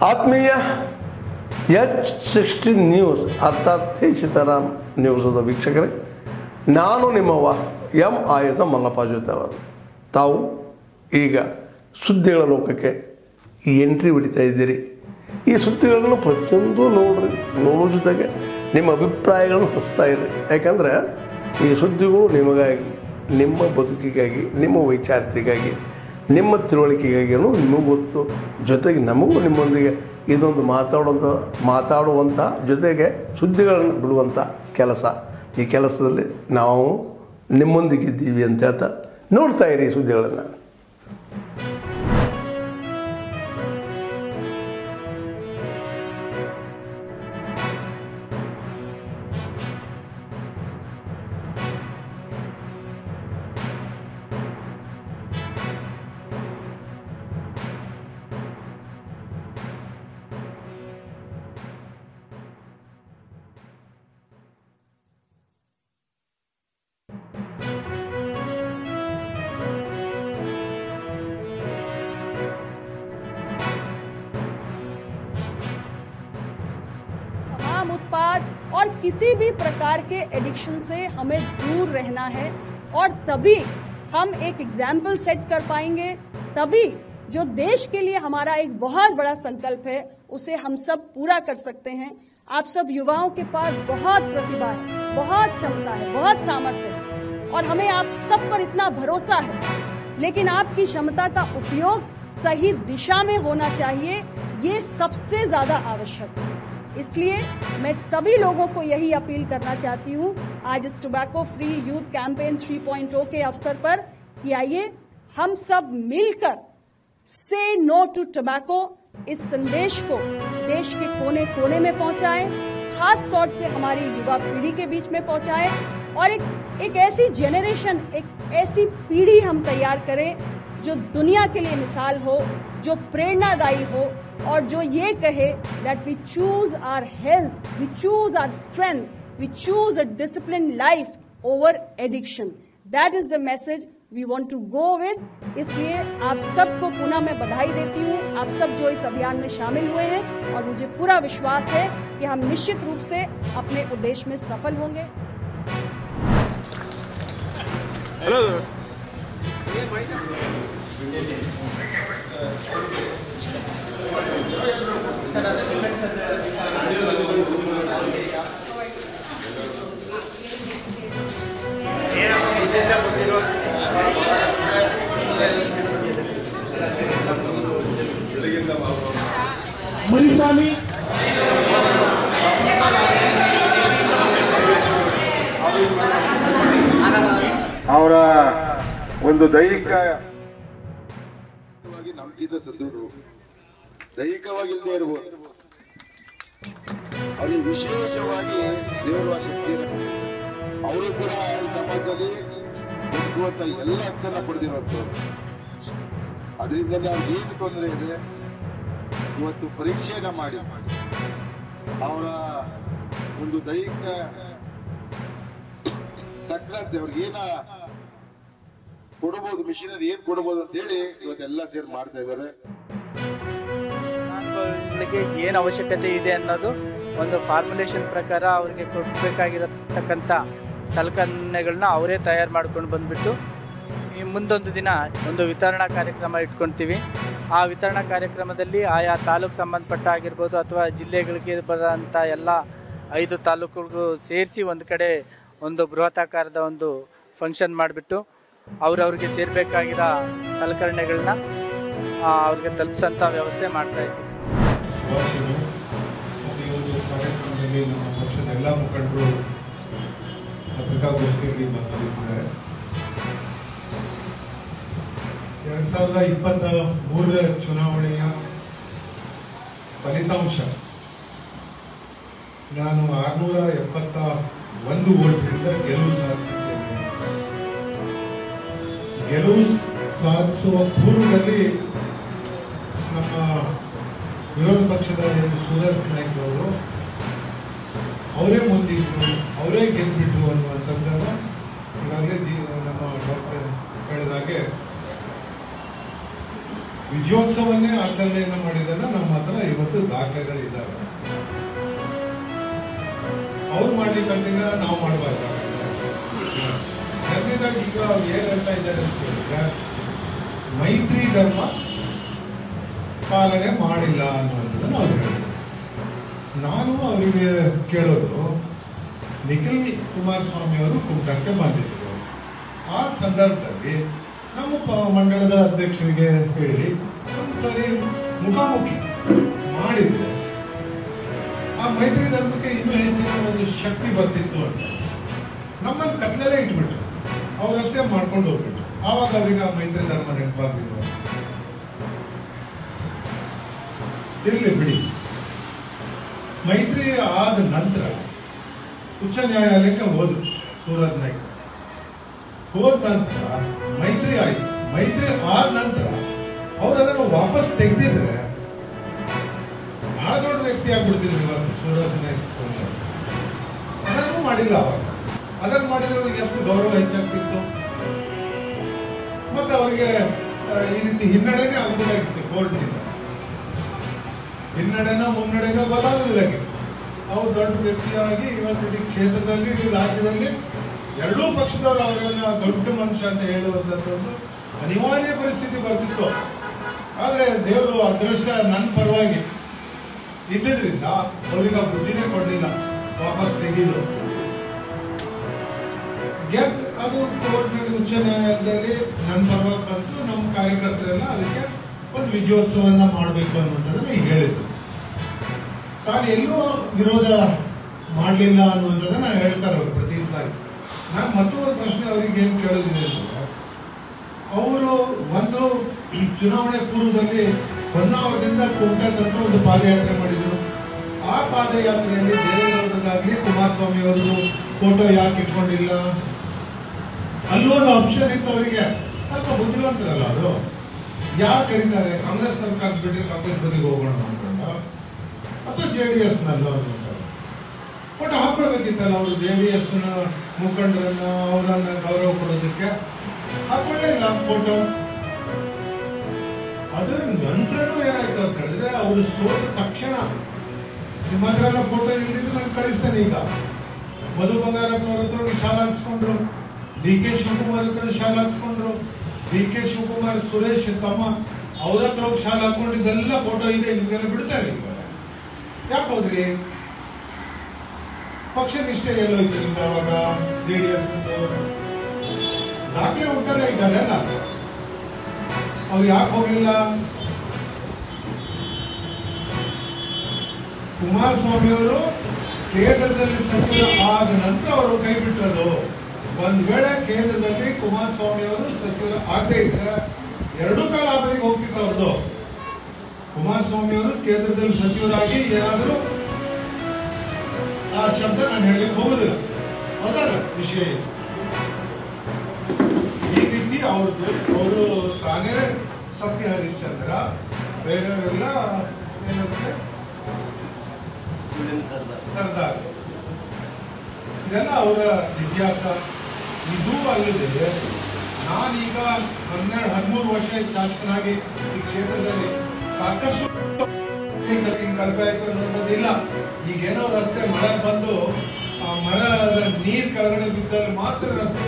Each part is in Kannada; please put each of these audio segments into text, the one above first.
ಆತ್ಮೀಯ H16 ನ್ಯೂಸ್ ಅರ್ಥಾತ್ ಸೀತಾರಾಮ್ ನ್ಯೂಸದ ವೀಕ್ಷಕರೇ, ನಾನು ನಿಮ್ಮವ ಎಂ ಆಯುಧ ಮಲ್ಲಪ್ಪ ಜೊತೆವರು. ತಾವು ಈಗ ಸುದ್ದಿಗಳ ಲೋಕಕ್ಕೆ ಎಂಟ್ರಿ ಹೊಡಿತಾ ಇದ್ದೀರಿ. ಈ ಸುದ್ದಿಗಳನ್ನು ಪ್ರತಿಯೊಂದು ನೋಡೋ ಜೊತೆಗೆ ನಿಮ್ಮ ಅಭಿಪ್ರಾಯಗಳನ್ನು ಹಚ್ತಾ ಇರಿ. ಯಾಕಂದರೆ ಈ ಸುದ್ದಿಗಳು ನಿಮಗಾಗಿ, ನಿಮ್ಮ ಬದುಕಿಗಾಗಿ, ನಿಮ್ಮ ವೈಚಾರಿಕೆಗಾಗಿ, ನಿಮ್ಮ ತಿಳುವಳಿಕೆಗಾಗಿಯೂ ನಿಮಗೂ ಗೊತ್ತು. ಜೊತೆಗೆ ನಮಗೂ ನಿಮ್ಮೊಂದಿಗೆ ಇದೊಂದು ಮಾತಾಡುವಂಥ ಜೊತೆಗೆ ಸುದ್ದಿಗಳನ್ನು ಬಿಡುವಂಥ ಕೆಲಸ. ಈ ಕೆಲಸದಲ್ಲಿ ನಾವು ನಿಮ್ಮೊಂದಿಗಿದ್ದೀವಿ ಅಂತ ಹೇಳ್ತಾ ನೋಡ್ತಾ ಇರಿ ಸುದ್ದಿಗಳನ್ನು. उत्पाद और किसी भी प्रकार के एडिक्शन से हमें दूर रहना है और तभी हम एक एग्जाम्पल सेट कर पाएंगे. तभी जो देश के लिए हमारा एक बहुत बड़ा संकल्प है उसे हम सब पूरा कर सकते हैं. आप सब युवाओं के पास बहुत प्रतिभा है, बहुत क्षमता है, बहुत सामर्थ्य है और हमें आप सब पर इतना भरोसा है. लेकिन आपकी क्षमता का उपयोग सही दिशा में होना चाहिए, ये सबसे ज्यादा आवश्यक है. इसलिए मैं सभी लोगों को यही अपील करना चाहती हूँ आज इस टोबैको फ्री यूथ कैंपेन 3.0 के अवसर पर कि आइए हम सब मिलकर से नो टू टोबैको इस संदेश को देश के कोने कोने में पहुंचाएं, खास तौर से हमारी युवा पीढ़ी के बीच में पहुंचाएं और एक ऐसी जेनरेशन, एक ऐसी पीढ़ी हम तैयार करें जो दुनिया के लिए मिसाल हो, जो प्रेरणादायी हो और जो ये कहे that we choose our health, we choose our strength, we choose a disciplined life over addiction. That is the message we want to go with. इसलिए आप सबको पुनः मैं बधाई देती हूँ, आप सब जो इस अभियान में शामिल हुए हैं और मुझे पूरा विश्वास है कि हम निश्चित रूप से अपने उद्देश्य में सफल होंगे. ಮುನಿಸ್ವಾಮಿ ಅವರ ಒಂದು ದೈಹಿಕ ನಂಬಿಕೆ ಸದೃಢರು, ದೈಹಿಕವಾಗಿ ಇಲ್ಲದೆ ಇರಬಹುದು, ಅವ್ರಿಗೆ ವಿಶೇಷವಾಗಿ ದೇವರ ಶಕ್ತಿಯನ್ನು ಅವರು ಕೂಡ ಈ ಸಮಾಜದಲ್ಲಿ ಬದುಕುವಂತ ಎಲ್ಲ ಹಕ್ಕನ್ನ ಪಡೆದಿರುವಂತವ್ರು. ಅದರಿಂದ ಅವ್ರಿಗೆ ಏನು ತೊಂದರೆ ಇದೆ, ಇವತ್ತು ಪರೀಕ್ಷೆಯನ್ನ ಮಾಡಿ ಅವರ ಒಂದು ದೈಹಿಕ ತಕ್ಕಂತೆ ಅವ್ರಿಗೇನ ಕೊಡಬಹುದು, ಮಿಷನರಿ ಏನ್ ಕೊಡಬಹುದು ಅಂತ ಹೇಳಿ ಇವತ್ತೆಲ್ಲ ಸೇರಿ ಮಾಡ್ತಾ ಇದ್ದಾರೆ. ಏನು ಅವಶ್ಯಕತೆ ಇದೆ ಅನ್ನೋದು ಒಂದು ಫಾರ್ಮುಲೇಷನ್ ಪ್ರಕಾರ ಅವ್ರಿಗೆ ಕೊಡಬೇಕಾಗಿರತಕ್ಕಂಥ ಸಲಕರಣೆಗಳನ್ನ ಅವರೇ ತಯಾರು ಮಾಡ್ಕೊಂಡು ಬಂದುಬಿಟ್ಟು ಈ ಮುಂದೊಂದು ದಿನ ಒಂದು ವಿತರಣಾ ಕಾರ್ಯಕ್ರಮ ಇಟ್ಕೊಳ್ತೀವಿ. ಆ ವಿತರಣಾ ಕಾರ್ಯಕ್ರಮದಲ್ಲಿ ಆಯಾ ತಾಲೂಕು ಸಂಬಂಧಪಟ್ಟ ಆಗಿರ್ಬೋದು ಅಥವಾ ಜಿಲ್ಲೆಗಳಿಗೆ ಬರೋಂಥ ಎಲ್ಲ 5 ತಾಲೂಕುಗಳಿಗೂ ಸೇರಿಸಿ ಒಂದು ಕಡೆ ಒಂದು ಬೃಹತಾಕಾರದ ಒಂದು ಫಂಕ್ಷನ್ ಮಾಡಿಬಿಟ್ಟು ಅವ್ರವ್ರಿಗೆ ಸೇರಬೇಕಾಗಿರೋ ಸಲಕರಣೆಗಳನ್ನ ಅವ್ರಿಗೆ ತಲುಪಿಸೋಂಥ ವ್ಯವಸ್ಥೆ ಮಾಡ್ತಾಯಿದ್ವಿ. ನಮ್ಮ ಪಕ್ಷದ ಎಲ್ಲ ಮುಖಂಡರು ಪತ್ರಿಕಾಗೋಷ್ಠಿಯಲ್ಲಿ ಮಾತನಾಡಿಸಿದ್ದಾರೆ. 2023 ಚುನಾವಣೆಯ ಫಲಿತಾಂಶ ನಾನು 671 ವೋಟ್ಗಳಿಂದ ಗೆಲುವು ಸಾಧಿಸಿದ್ದೇನೆ. ಗೆಲುವು ಸಾಧಿಸುವ ಪೂರ್ವದಲ್ಲಿ ನಮ್ಮ ವಿರೋಧ ಪಕ್ಷದ ಸೂರಜ್ ನಾಯ್ಕ ಅವರು ಅವರೇ ಮುಂದಿದ್ರು, ಅವರೇ ಗೆದ್ಬಿಟ್ರು ಅನ್ನುವಂಥದ್ದನ್ನು ಈಗಾಗಲೇ ನಮ್ಮ ಡಾಕ್ಟರ್ ಹೇಳಿದಾಗೆ ವಿಜಯ ವಿಜಯೋತ್ಸವನ್ನೇ ಆಚರಣೆಯನ್ನು ಮಾಡಿದ್ದನ್ನ ನಮ್ಮ ಹತ್ರ ಇವತ್ತು ದಾಖಲೆಗಳಿದ್ದಾವೆ. ಅವ್ರು ಮಾಡ್ಲಿಕ್ಕಂಟಿಲ್ಲ, ನಾವು ಮಾಡಬಾರ್ದಾಗ. ಎರಡನೇದಾಗಿ ಈಗ ಅವ್ರು ಏನ್ ಹೇಳ್ತಾ ಇದ್ದಾರೆ ಅಂತ ಹೇಳಿದ್ರೆ, ಮೈತ್ರಿ ಧರ್ಮ ಪಾಲನೆ ಮಾಡಿಲ್ಲ ಅನ್ನುವಂಥದ್ದನ್ನು ಅವ್ರು ಹೇಳಿದ್ರು. ನಾನು ಅವರಿಗೆ ಕೇಳೋದು, ನಿಖಿಲ್ ಕುಮಾರಸ್ವಾಮಿ ಅವರು ಕುಮಟಕ್ಕೆ ಬಂದಿದ್ರು. ಆ ಸಂದರ್ಭದಲ್ಲಿ ನಮ್ಮ ಮಂಡಳದ ಅಧ್ಯಕ್ಷರಿಗೆ ಹೇಳಿ ಒಂದ್ಸರಿ ಮುಖಾಮುಖಿ ಮಾಡಿದ್ರೆ ಆ ಮೈತ್ರಿ ಧರ್ಮಕ್ಕೆ ಇನ್ನೂ ಹೆಚ್ಚಿನ ಒಂದು ಶಕ್ತಿ ಬರ್ತಿತ್ತು ಅಂತ ನಮ್ಮನ್ನು ಕತ್ಲಲ್ಲೇ ಇಟ್ಬಿಟ್ರು. ಅವರಷ್ಟೇ ಮಾಡ್ಕೊಂಡು ಹೋಗ್ಬಿಟ್ರು. ಆವಾಗ ಅವ್ರಿಗೆ ಆ ಮೈತ್ರಿ ಧರ್ಮ ನೆನಪಾಗಿದ್ರು. ಇರಲಿ ಬಿಡಿ. ಮೈತ್ರಿ ಆದ ನಂತರ ಉಚ್ಚ ನ್ಯಾಯಾಲಯಕ್ಕೆ ಹೋದ್ರು ಸೂರತ್ ನಾಯ್ಕ. ಹೋದ ನಂತರ ಮೈತ್ರಿ ಆಯ್ತು. ಮೈತ್ರಿ ಆದ ನಂತರ ಅವ್ರು ಅದನ್ನು ವಾಪಸ್ ತೆಗೆದಿದ್ರೆ ಬಹಳ ದೊಡ್ಡ ವ್ಯಕ್ತಿ ಆಗ್ಬಿಡ್ತಿದ್ರು ಇವತ್ತು ಸೂರತ್ ನಾಯ್ಕ. ಅದನ್ನು ಮಾಡಿಲ್ಲ. ಅವಾಗ ಅದನ್ನು ಮಾಡಿದ್ರೆ ಅವ್ರಿಗೆ ಎಷ್ಟು ಗೌರವ ಹೆಚ್ಚಾಗ್ತಿತ್ತು. ಮತ್ತೆ ಅವರಿಗೆ ಈ ರೀತಿ ಹಿನ್ನಡೆನೇ ಆಗಬೇಕಾಗಿತ್ತು. ಕೋರ್ಟ್ನಿಂದ ಹಿನ್ನಡೆನ ಮುನ್ನಡೆನ ಗೊತ್ತಾಗಲಿಲ್ಲಾಗಿತ್ತು. ಅವ್ರು ದೊಡ್ಡ ವ್ಯಕ್ತಿಯಾಗಿ ಇವತ್ತು ಇಡೀ ಕ್ಷೇತ್ರದಲ್ಲಿ, ಇಡೀ ರಾಜ್ಯದಲ್ಲಿ ಎರಡೂ ಪಕ್ಷದವರು ಅವರನ್ನ ದೊಡ್ಡ ಮನುಷ್ಯ ಅಂತ ಹೇಳುವಂಥದ್ದು ಅನಿವಾರ್ಯ ಪರಿಸ್ಥಿತಿ ಬರ್ತಿತ್ತು. ಆದರೆ ದೇವರು ಅದೃಷ್ಟ ನನ್ನ ಪರವಾಗಿ ಇದ್ದಿದ್ರಿಂದ ಅವ್ರಿಗೆ ಆ ಬುದ್ಧಿನೇ ಕೊಡಲಿಲ್ಲ ವಾಪಸ್ ತೆಗೆದು. ಅದು ಕೋರ್ಟ್ನಲ್ಲಿ ಉಚ್ಚ ನ್ಯಾಯಾಲಯದಲ್ಲಿ ನನ್ನ ಪರವಾಗಿ ಬಂತು. ನಮ್ಮ ಕಾರ್ಯಕರ್ತರೆಲ್ಲ ಅದಕ್ಕೆ ಒಂದು ವಿಜಯೋತ್ಸವನ್ನ ಮಾಡಬೇಕು ಅನ್ನುವಂಥದ್ದನ್ನ ಹೇಳಿದ್ರು. ತಾನು ಎಲ್ಲೂ ವಿರೋಧ ಮಾಡಲಿಲ್ಲ ಅನ್ನುವಂಥದ್ದನ್ನ ಹೇಳ್ತಾರೆ ಅವರು ಪ್ರತಿ ಸಾರಿ. ನಾನು ಮತ್ತೊಂದು ಪ್ರಶ್ನೆ ಅವರಿಗೆ ಏನು ಕೇಳೋದಿದೆ ಅಂದರೆ, ಅವರು ಒಂದು ಚುನಾವಣೆ ಪೂರ್ವದಲ್ಲಿ ಹೊನ್ನಾವರದಿಂದ ಕುಮಟಾ ತನಕ ಒಂದು ಪಾದಯಾತ್ರೆ ಮಾಡಿದ್ರು. ಆ ಪಾದಯಾತ್ರೆಯಲ್ಲಿ ದೇವೇಗೌಡರದಾಗ್ಲಿ ಕುಮಾರಸ್ವಾಮಿ ಅವರದು ಫೋಟೋ ಯಾಕೆ ಇಟ್ಕೊಂಡಿಲ್ಲ? ಅಲ್ಲೂ ಒಂದು ಆಪ್ಷನ್ ಇತ್ತು ಅವರಿಗೆ. ಸ್ವಲ್ಪ ಬುದ್ಧಿವಂತರಲ್ಲ ಅವರು. ಯಾರು ಕರೀತಾರೆ? ಕಾಂಗ್ರೆಸ್ ಸರ್ಕಾರ ಬಿಟ್ಟರೆ ಕಾಂಗ್ರೆಸ್ ಬದಿಗೆ ಹೋಗೋಣ ಅನ್ಕೊಂಡ, ಅಥವಾ JDS ನಲ್ಲೋ ಅನ್ನೋದು ಫೋಟೋ ಹಾಕೊಳ್ಬೇಕಿತ್ತಲ್ಲ. ಅವರು JDS ನ ಮುಖಂಡರನ್ನ, ಅವರನ್ನ ಗೌರವ ಕೊಡೋದಕ್ಕೆ ಹಾಕೊಳ್ಳಿಲ್ಲ ಫೋಟೋ. ಅದರ ನಂತರನೂ ಏನಾಯ್ತು ಅಂತ ಹೇಳಿದ್ರೆ, ಅವರು ಸೋತ ತಕ್ಷಣ ನಿಮ್ಮ ಹತ್ರ ಎಲ್ಲ ಫೋಟೋ ಇಲ್ದಿದ್ರೆ ನಾನು ಕಳಿಸ್ತೇನೆ. ಈಗ ಮಧು ಬಂಗಾರಪ್ಪನವ್ರ ಹತ್ರ ಶಾಲೆ ಹಾಕ್ಸ್ಕೊಂಡ್ರು, DK ಶಿವಕುಮಾರ್ ಹತ್ರ ಶಾಲೆ ಹಾಕ್ಸ್ಕೊಂಡ್ರು, DK ಶಿವಕುಮಾರ್ ಸುರೇಶ್ ತಮ್ಮ ಅವ್ರ ಹತ್ರ ಹೋಗಿ ಶಾಲೆ ಹಾಕೊಂಡಿದ್ದೆಲ್ಲ ಫೋಟೋ ಇದೆ. ನಿಮ್ಗೆಲ್ಲ ಬಿಡ್ತಾರೆ. ಈಗ ಯಾಕೆ ಹೋದ್ರಿ? ಪಕ್ಷ ನಿಷ್ಠೆ ಎಲ್ಲೋಯ್ತು ನಿಮ್ದು? ಅವಾಗ JDS ದಾಖಲೆ ಉಂಟಲ್ಲ ಇದ್ದಾರೆ ಅಲ್ಲ, ಅವ್ರು ಯಾಕೆ ಹೋಗ್ಲಿಲ್ಲ? ಕುಮಾರಸ್ವಾಮಿ ಅವರು ಕೇಂದ್ರದಲ್ಲಿ ಸಚಿವರು ಆದ ನಂತರ ಅವರು ಕೈ ಬಿಟ್ಟರು. ಒಂದ್ ವೇಳೆ ಕೇಂದ್ರದಲ್ಲಿ ಕುಮಾರಸ್ವಾಮಿ ಅವರು ಸಚಿವರು ಆಗದೆ ಇದ್ರೆ ಎರಡೂ ಕಾಲ ಅವಧಿಗೆ ಹೋಗ್ತಿತ್ತು ಅವ್ರದ್ದು. ಕುಮಾರಸ್ವಾಮಿ ಅವರು ಕೇಂದ್ರದಲ್ಲಿ ಸಚಿವರಾಗಿ ಏನಾದರೂ ಆ ಶಬ್ದ ನಾನು ಹೇಳಲಿಕ್ಕೆ ಹೋಗುದಿಲ್ಲ. ಅದಲ್ಲ ವಿಷಯ. ಈ ರೀತಿ ಅವ್ರದ್ದು ಅವರು ತಾನೇ ಸತ್ಯ ಹರಿಶ್ಚಂದ್ರ, ಬೇರೆಯವರೆಲ್ಲ ಏನಂದ್ರೆ ಸರ್ದಾರ್. ಇದೆಲ್ಲ ಅವರ ಇತಿಹಾಸ. ಇದು ಅಲ್ಲದೆ ನಾನೀಗ 13 ವರ್ಷ ಶಾಸಕನಾಗಿ ಈ ಕ್ಷೇತ್ರದಲ್ಲಿ ಸಾಕಷ್ಟು ಕಳಪೆ ಆಯ್ತು ಅನ್ನೋದಿಲ್ಲ. ಈಗೇನೋ ರಸ್ತೆ ಮಳೆ ಬಂದು ಮರದ ನೀರ್ ಕೆಳಗಡೆ ಬಿದ್ದಲ್ಲಿ ಮಾತ್ರ ರಸ್ತೆ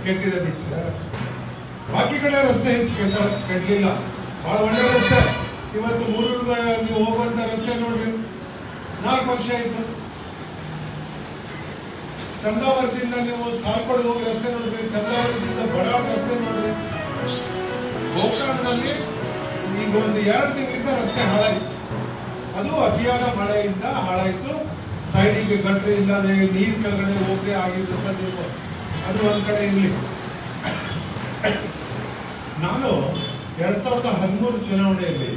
ಕೆಟ್ಟಿದೆ ಬಿಟ್ಟಿದೆ. ಬಾಕಿ ಕಡೆ ರಸ್ತೆ ಹೆಚ್ಚು ಕೆಟ್ಟಲಿಲ್ಲ. ಬಹಳ ಒಳ್ಳೆ ರಸ್ತೆ. ಇವತ್ತು ಮೂರೂರ್ಗೆ ನೀವು ಹೋಗುವಂತ ರಸ್ತೆ ನೋಡ್ರಿ, 4 ವರ್ಷ ಆಯ್ತು. ಚಂದಾವರದಿಂದ ನೀವು ಸಾಲ್ಕೋಡ್ ಹೋಗಿ ರಸ್ತೆ ನೋಡ್ರಿ, ಚಂದಾವರದಿಂದ ಬಡಾಳ್ ರಸ್ತೆ ನೋಡ್ರಿ. ಗೋಕರ್ಣದಲ್ಲಿ ಈಗ ಒಂದು 2 ತಿಂಗಳಿಂದ ರಸ್ತೆ ಹಾಳಾಯ್ತು. ಅದು ಅತಿಯಾದ ಮಳೆಯಿಂದ ಹಾಳಾಯ್ತು. ಸೈಡಿಗೆ ಗಟ್ರೆ ಇಲ್ಲದೆ ನೀರ್ ಕೆಳಗಡೆ ಹೋಗದೆ ಆಗಿದ್ದು ಅದು ಒಂದ್ ಕಡೆ ಇರ್ಲಿ. ನಾನು 2013 ಚುನಾವಣೆಯಲ್ಲಿ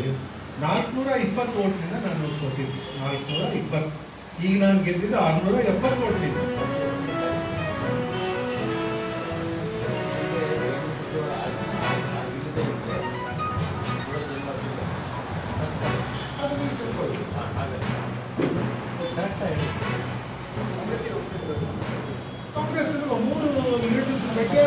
420 ಓಟ್ನಿಂದ ನಾನು ಸೋತಿದ್ದೆ. 420. ಈಗ ನಾನು ಗೆದ್ದಿದ್ದು 670 ಓಟ್ನಿಂದ. ಕಾಂಗ್ರೆಸ್ 3 ಲೀಡರ್ಸ್ ಬಗ್ಗೆ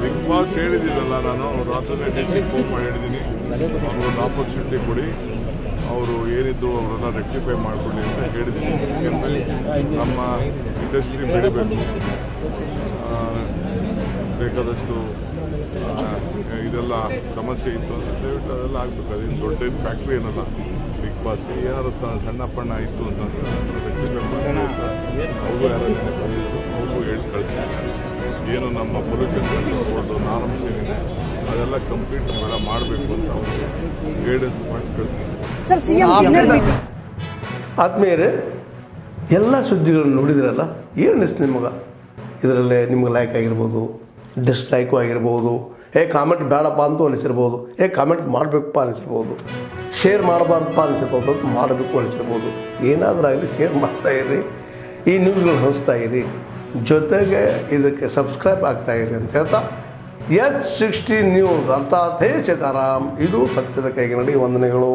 ಬಿಗ್ ಬಾಸ್ ಹೇಳಿದ್ದೀನಲ್ಲ, ನಾನು ರಾತ್ರಿ ಡಿಸ್ಟ್ರಿಕ್ಟ್ ಫೋನ್ ಮಾಡಿ ಹೇಳಿದ್ದೀನಿ, ಅವ್ರಿಗೊಂದು ಆಪರ್ಚುನಿಟಿ ಕೊಡಿ, ಅವರು ಏನಿದ್ರು ಅವರೆಲ್ಲ ರೆಕ್ಟಿಫೈ ಮಾಡಿಕೊಡಿ ಅಂತ ಹೇಳಿದ್ದೀನಿ. ಯಾಕೆಂದರೆ ನಮ್ಮ ಇಂಡಸ್ಟ್ರಿ ಬೆಳಿಬೇಕು, ಬೇಕಾದಷ್ಟು ಇದೆಲ್ಲ ಸಮಸ್ಯೆ ಇತ್ತು ಅಂತ ದಯವಿಟ್ಟು ಅದೆಲ್ಲ ಆಗಬೇಕು. ಅದೇನು ದೊಡ್ಡ ಫ್ಯಾಕ್ಟ್ರಿ ಏನಲ್ಲ ಬಿಗ್ ಬಾಸ್, ಏನಾದ್ರು ಸಣ್ಣ ಪಣ್ಣ ಇತ್ತು ಅಂತಂದರೆ ರೆಕ್ಟಿಫೈ ಮಾಡಿ ಅಂತ ಅವರು ಯಾರು ಬಂದಿದ್ರು, ಅವ್ರಿಗೂ ಹೇಳಿ ಕಳಿಸಿದ್ದಾರೆ. ಏನು ನಮ್ಮ ಪೊಲ್ಯೂಷನ್ ಬೋರ್ಡು ನಾರ್ಮ್ಸ್ ಏನಿದೆ ಅದೆಲ್ಲ ಕಂಪ್ಲೀಟ್ ಬೆಳೆ ಮಾಡಬೇಕು ಅಂತ ಅವ್ರಿಗೆ ಗೈಡೆನ್ಸ್ ಮಾಡಿ ಕಳಿಸಿದ್ದಾರೆ. ಆತ್ಮೀಯರೇ, ಎಲ್ಲ ಸುದ್ದಿಗಳನ್ನು ನೋಡಿದ್ರಲ್ಲ, ಏನು ಅನಿಸ್ತು ನಿಮಗೆ? ಇದರಲ್ಲೇ ನಿಮ್ಗೆ ಲೈಕ್ ಆಗಿರ್ಬೋದು, ಡಿಸ್ಲೈಕು ಆಗಿರ್ಬೋದು, ಕಾಮೆಂಟ್ ಬೇಡಪ್ಪ ಅಂತೂ ಅನಿಸಿರ್ಬೋದು, ಕಾಮೆಂಟ್ ಮಾಡಬೇಕಪ್ಪ ಅನಿಸಿರ್ಬೋದು, ಶೇರ್ ಮಾಡಬಾರ್ದಪ್ಪ ಅನಿಸಿರ್ಬೋದು, ಮಾಡಬೇಕು ಅನಿಸಿರ್ಬೋದು. ಏನಾದರೂ ಆಗಲಿ ಶೇರ್ ಮಾಡ್ತಾಯಿರಿ, ಈ ನ್ಯೂಸ್ಗಳನ್ನ ಹಂಚ್ತಾ ಇರಿ, ಜೊತೆಗೆ ಇದಕ್ಕೆ ಸಬ್ಸ್ಕ್ರೈಬ್ ಆಗ್ತಾಯಿರಿ ಅಂತ ಹೇಳ್ತಾ H16 ನ್ಯೂಸ್ ಅರ್ಥಾತ್ ಹೇ ಸೀತಾರಾಮ್, ಇದು ಸತ್ಯದ ಕೈಗೆ ನಡಿ. ವಂದನೆಗಳು.